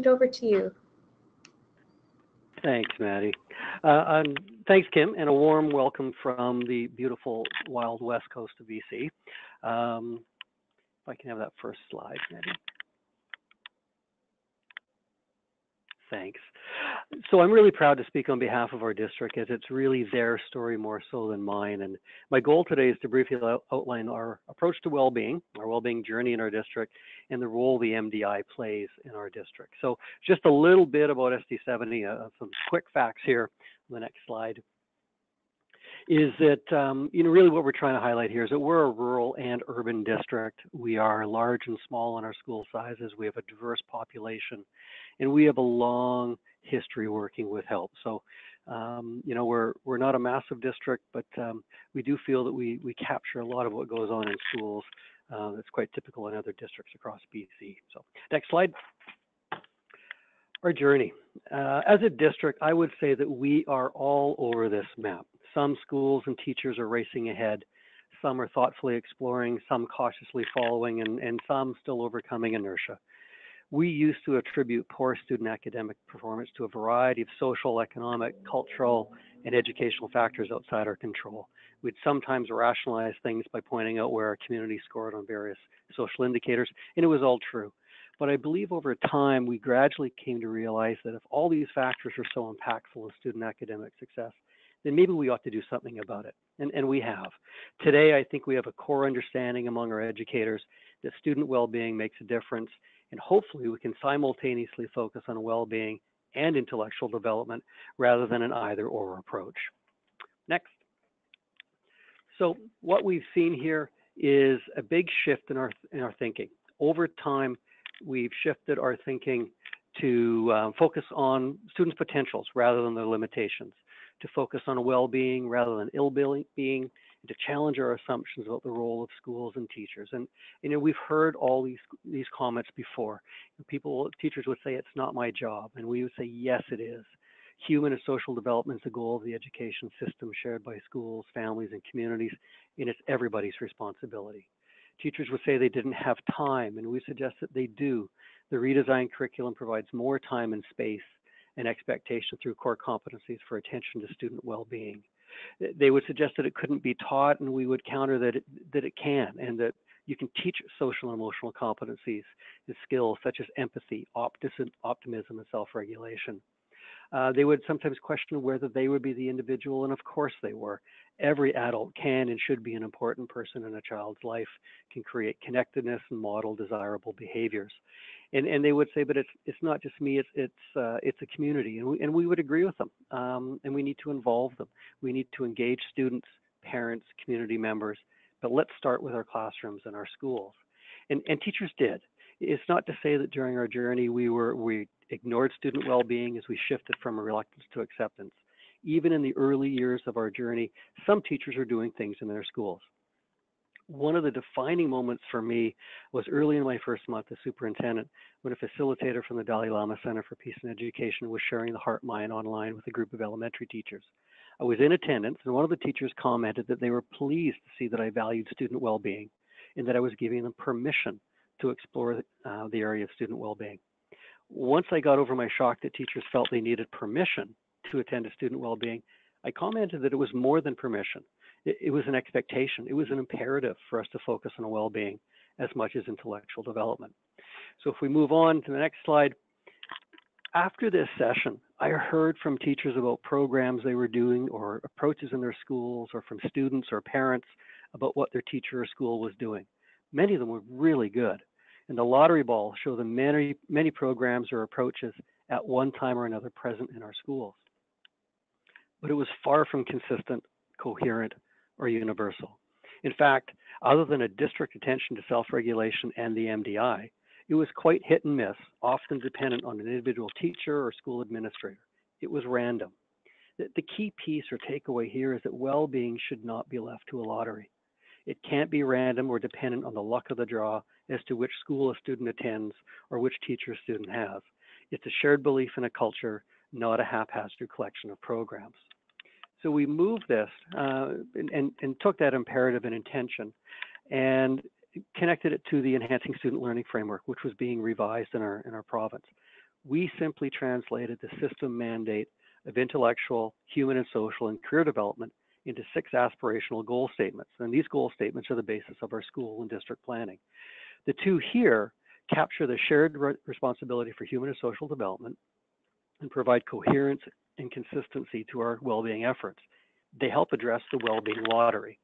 it over to you. Thanks, Maddie. Thanks, Kim, and a warm welcome from the beautiful wild west coast of BC. If I can have that first slide, Maddie. Thanks. So I'm really proud to speak on behalf of our district, as it's really their story more so than mine. And my goal today is to briefly outline our approach to well-being, our well-being journey in our district, and the role the MDI plays in our district. So just a little bit about SD70, some quick facts here on the next slide. Is that, really what we're trying to highlight here is that we're a rural and urban district. We are large and small in our school sizes. We have a diverse population, and we have a long history working with help. So, we're not a massive district, but we do feel that we capture a lot of what goes on in schools. That's quite typical in other districts across BC. So, next slide. Our journey. As a district, I would say that we are all over this map. Some schools and teachers are racing ahead. Some are thoughtfully exploring, some cautiously following, and some still overcoming inertia. We used to attribute poor student academic performance to a variety of social, economic, cultural, and educational factors outside our control. We'd sometimes rationalize things by pointing out where our community scored on various social indicators, and it was all true. But I believe over time, we gradually came to realize that if all these factors are so impactful in student academic success, then maybe we ought to do something about it. And we have. Today, I think we have a core understanding among our educators that student well-being makes a difference, and hopefully we can simultaneously focus on well-being and intellectual development rather than an either-or approach. Next. So what we've seen here is a big shift in our thinking. Over time, we've shifted our thinking to focus on students' potentials rather than their limitations, to focus on well-being rather than ill-being, and to challenge our assumptions about the role of schools and teachers. And we've heard all these comments before. Teachers would say, it's not my job, and we would say, yes, it is. Human and social development is the goal of the education system shared by schools, families, and communities, and it's everybody's responsibility. Teachers would say they didn't have time, and we suggest that they do. The redesigned curriculum provides more time and space and expectation through core competencies for attention to student well-being. They would suggest that it couldn't be taught, and we would counter that it can, and that you can teach social and emotional competencies and skills such as empathy, optimism, and self-regulation. They would sometimes question whether they would be the individual, and of course they were. Every adult can and should be an important person in a child's life, can create connectedness and model desirable behaviors. And they would say, but it's not just me, it's a community, and we would agree with them. And we need to involve them. We need to engage students, parents, community members. But let's start with our classrooms and our schools. And teachers did. It's not to say that during our journey we ignored student well-being as we shifted from a reluctance to acceptance. Even in the early years of our journey, some teachers are doing things in their schools. One of the defining moments for me was early in my first month as superintendent, when a facilitator from the Dalai Lama Center for Peace and Education was sharing the Heart Mind online with a group of elementary teachers. I was in attendance, and one of the teachers commented that they were pleased to see that I valued student well-being and that I was giving them permission to explore the area of student well-being. Once I got over my shock that teachers felt they needed permission to attend to student well-being, I commented that it was more than permission. It was an expectation. It was an imperative for us to focus on well-being as much as intellectual development. So if we move on to the next slide, after this session, I heard from teachers about programs they were doing or approaches in their schools, or from students or parents about what their teacher or school was doing. Many of them were really good. And the lottery ball showed them many programs or approaches at one time or another present in our schools. But it was far from consistent, coherent, or universal. In fact, other than a district attention to self-regulation and the MDI, it was quite hit and miss, often dependent on an individual teacher or school administrator. It was random. The key piece or takeaway here is that well-being should not be left to a lottery. It can't be random or dependent on the luck of the draw as to which school a student attends or which teacher a student has. It's a shared belief in a culture, not a haphazard collection of programs. So we moved this and took that imperative and intention and connected it to the Enhancing Student Learning Framework, which was being revised in our province. We simply translated the system mandate of intellectual, human, and social and career development into 6 aspirational goal statements. And these goal statements are the basis of our school and district planning. The 2 here capture the shared responsibility for human and social development and provide coherence and consistency to our well-being efforts. They help address the well-being lottery.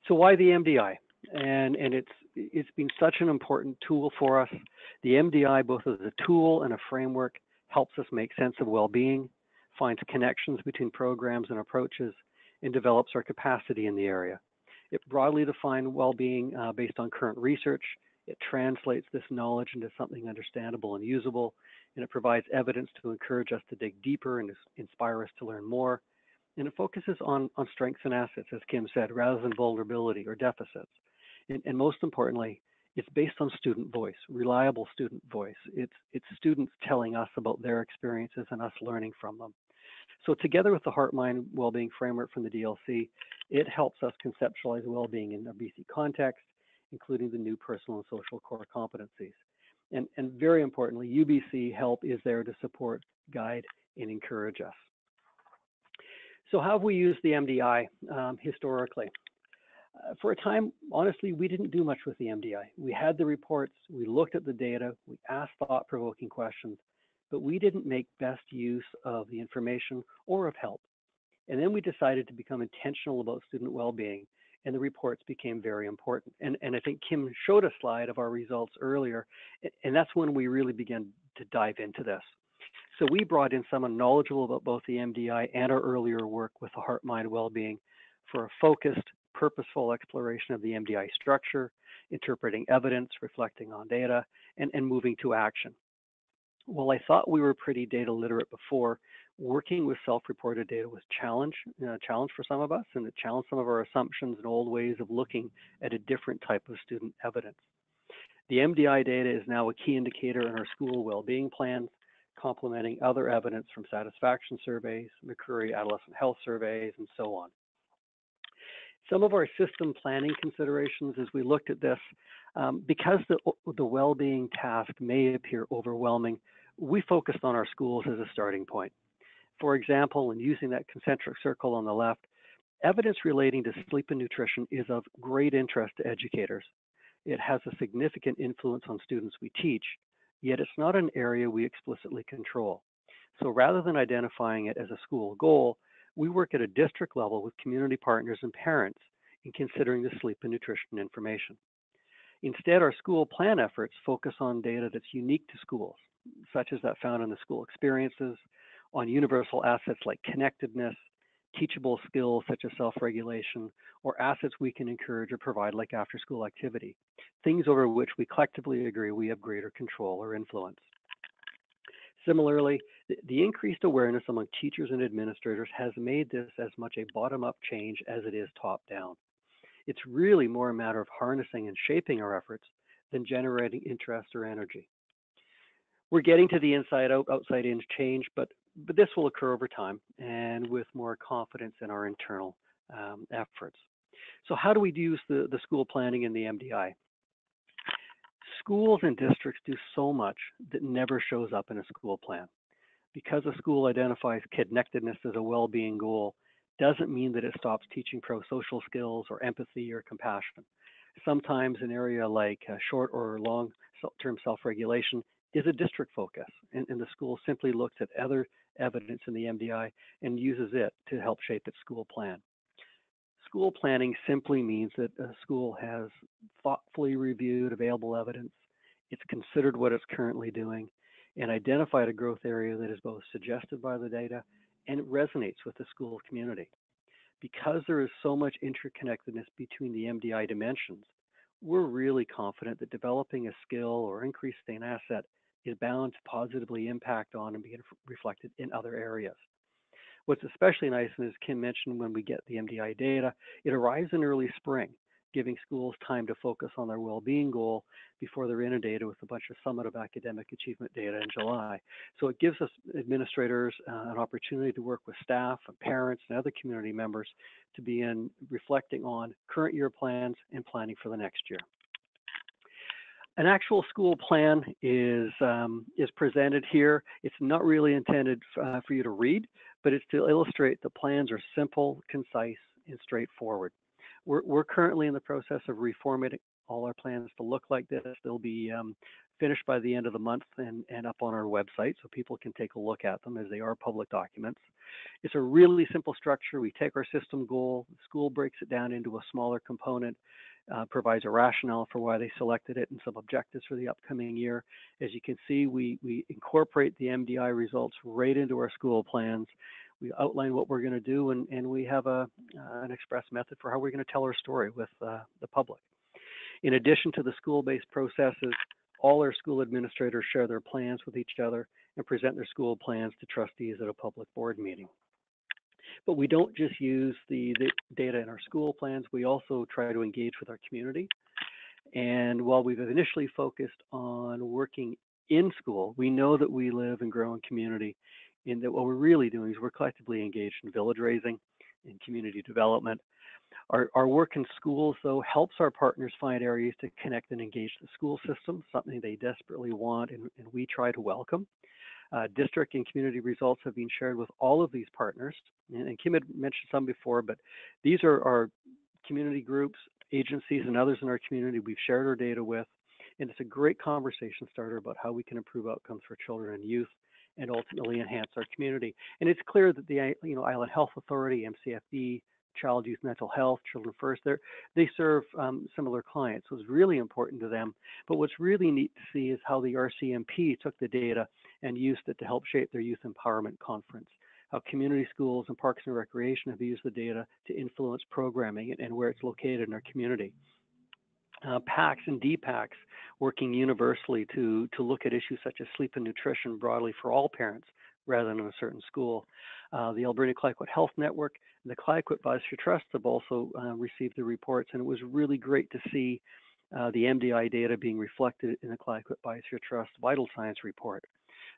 So why the MDI? And it's been such an important tool for us. The MDI, both as a tool and a framework, helps us make sense of well-being, finds connections between programs and approaches, and develops our capacity in the area. It broadly defines well-being based on current research. It translates this knowledge into something understandable and usable, and it provides evidence to encourage us to dig deeper and inspire us to learn more. And it focuses on strengths and assets, as Kim said, rather than vulnerability or deficits. And most importantly, it's based on student voice, reliable student voice. It's students telling us about their experiences and us learning from them. So together with the Heart-Mind Wellbeing Framework from the DLC, it helps us conceptualize well-being in a BC context, including the new personal and social core competencies. And very importantly, UBC Help is there to support, guide, and encourage us. So how have we used the MDI historically? For a time, honestly, we didn't do much with the MDI. We had the reports, we looked at the data, we asked thought-provoking questions, but we didn't make best use of the information or of help. And then we decided to become intentional about student well-being, and the reports became very important. And I think Kim showed a slide of our results earlier, and that's when we really began to dive into this. So we brought in someone knowledgeable about both the MDI and our earlier work with the Heart-Mind Wellbeing for a focused, purposeful exploration of the MDI structure, interpreting evidence, reflecting on data, and moving to action. While I thought we were pretty data literate before, working with self-reported data was a challenge for some of us, and it challenged some of our assumptions and old ways of looking at a different type of student evidence. The MDI data is now a key indicator in our school well-being plans, complementing other evidence from satisfaction surveys, McCurry adolescent health surveys, and so on. Some of our system planning considerations as we looked at this, because the well-being task may appear overwhelming, we focused on our schools as a starting point. For example, in using that concentric circle on the left, evidence relating to sleep and nutrition is of great interest to educators. It has a significant influence on students we teach, yet it's not an area we explicitly control. So rather than identifying it as a school goal, we work at a district level with community partners and parents in considering the sleep and nutrition information. Instead, our school plan efforts focus on data that's unique to schools, such as that found in the school experiences, on universal assets like connectedness, teachable skills such as self-regulation, or assets we can encourage or provide like after-school activity, things over which we collectively agree we have greater control or influence. Similarly, the increased awareness among teachers and administrators has made this as much a bottom-up change as it is top-down. It's really more a matter of harnessing and shaping our efforts than generating interest or energy. We're getting to the inside-out, outside-in change, but this will occur over time and with more confidence in our internal efforts. So how do we use the school planning in the MDI? Schools and districts do so much that never shows up in a school plan. Because a school identifies connectedness as a well-being goal, doesn't mean that it stops teaching pro-social skills or empathy or compassion. Sometimes an area like short or long-term self-regulation is a district focus, and the school simply looks at other evidence in the MDI and uses it to help shape its school plan. School planning simply means that a school has thoughtfully reviewed available evidence, it's considered what it's currently doing, and identified a growth area that is both suggested by the data and it resonates with the school community. Because there is so much interconnectedness between the MDI dimensions, we're really confident that developing a skill or increasing an asset is bound to positively impact on and be reflected in other areas. What's especially nice, and as Kim mentioned, when we get the MDI data, it arrives in early spring, giving schools time to focus on their well-being goal before they're inundated with a bunch of summative academic achievement data in July. So it gives us administrators an opportunity to work with staff and parents and other community members to begin reflecting on current year plans and planning for the next year. An actual school plan is presented here. It's not really intended for you to read, but it's to illustrate the plans are simple, concise, and straightforward. We're currently in the process of reformatting all our plans to look like this. They'll be finished by the end of the month and up on our website so people can take a look at them as they are public documents. It's a really simple structure. We take our system goal, the school breaks it down into a smaller component, provides a rationale for why they selected it and some objectives for the upcoming year. As you can see, we incorporate the MDI results right into our school plans. We outline what we're going to do, and we have an express method for how we're going to tell our story with the public. In addition to the school-based processes, all our school administrators share their plans with each other and present their school plans to trustees at a public board meeting. But we don't just use the data in our school plans, we also try to engage with our community. And while we've initially focused on working in school, we know that we live and grow in community, and that what we're really doing is we're collectively engaged in village raising and community development. Our work in schools, though, helps our partners find areas to connect and engage the school system, something they desperately want and we try to welcome. District and community results have been shared with all of these partners, and Kim had mentioned some before, but these are our community groups, agencies, and others in our community we've shared our data with, and it's a great conversation starter about how we can improve outcomes for children and youth and ultimately enhance our community. And it's clear that the Island Health Authority, MCFD, Child Youth Mental Health, Children First, they serve similar clients, so it's really important to them. But what's really neat to see is how the RCMP took the data and used it to help shape their Youth Empowerment Conference, how community schools and parks and recreation have used the data to influence programming and where it's located in our community. PACs and DPACs working universally to look at issues such as sleep and nutrition broadly for all parents rather than in a certain school. The Alberni Clayoquot Health Network and the Clayoquot Biosphere Trust have also received the reports, and it was really great to see the MDI data being reflected in the Clayoquot Biosphere Trust Vital Signs report.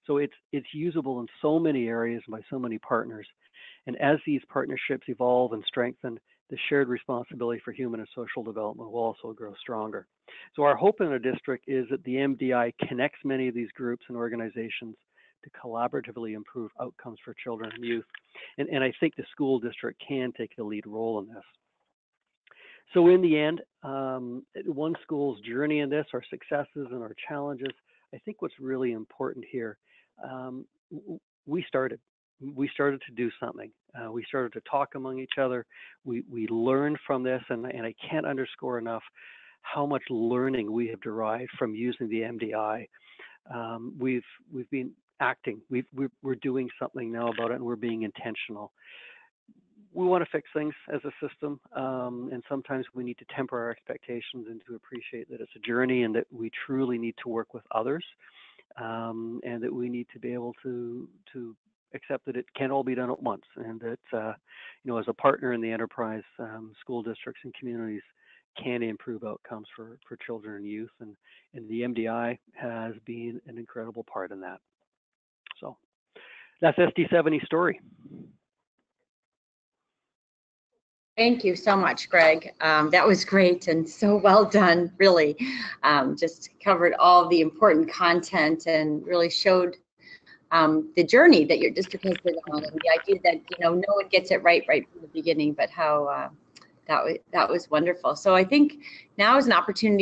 So it's usable in so many areas by so many partners. And as these partnerships evolve and strengthen, the shared responsibility for human and social development will also grow stronger. So our hope in our district is that the MDI connects many of these groups and organizations to collaboratively improve outcomes for children and youth. And I think the school district can take a lead role in this. So in the end, one school's journey in this, our successes and our challenges, I think what's really important here, we started to do something. We started to talk among each other. We learned from this, and I can't underscore enough how much learning we have derived from using the MDI. We've been acting. We're doing something now about it, and we're being intentional. We want to fix things as a system, and sometimes we need to temper our expectations and to appreciate that it's a journey and that we truly need to work with others, and that we need to be able to accept that it can't all be done at once, and that as a partner in the enterprise, school districts and communities can improve outcomes for children and youth, and the MDI has been an incredible part in that. So that's SD70's story. Thank you so much, Greg. That was great and so well done, really. Just covered all the important content and really showed the journey that your district has been on, and the idea that no one gets it right from the beginning, but how that was wonderful. So I think now is an opportunity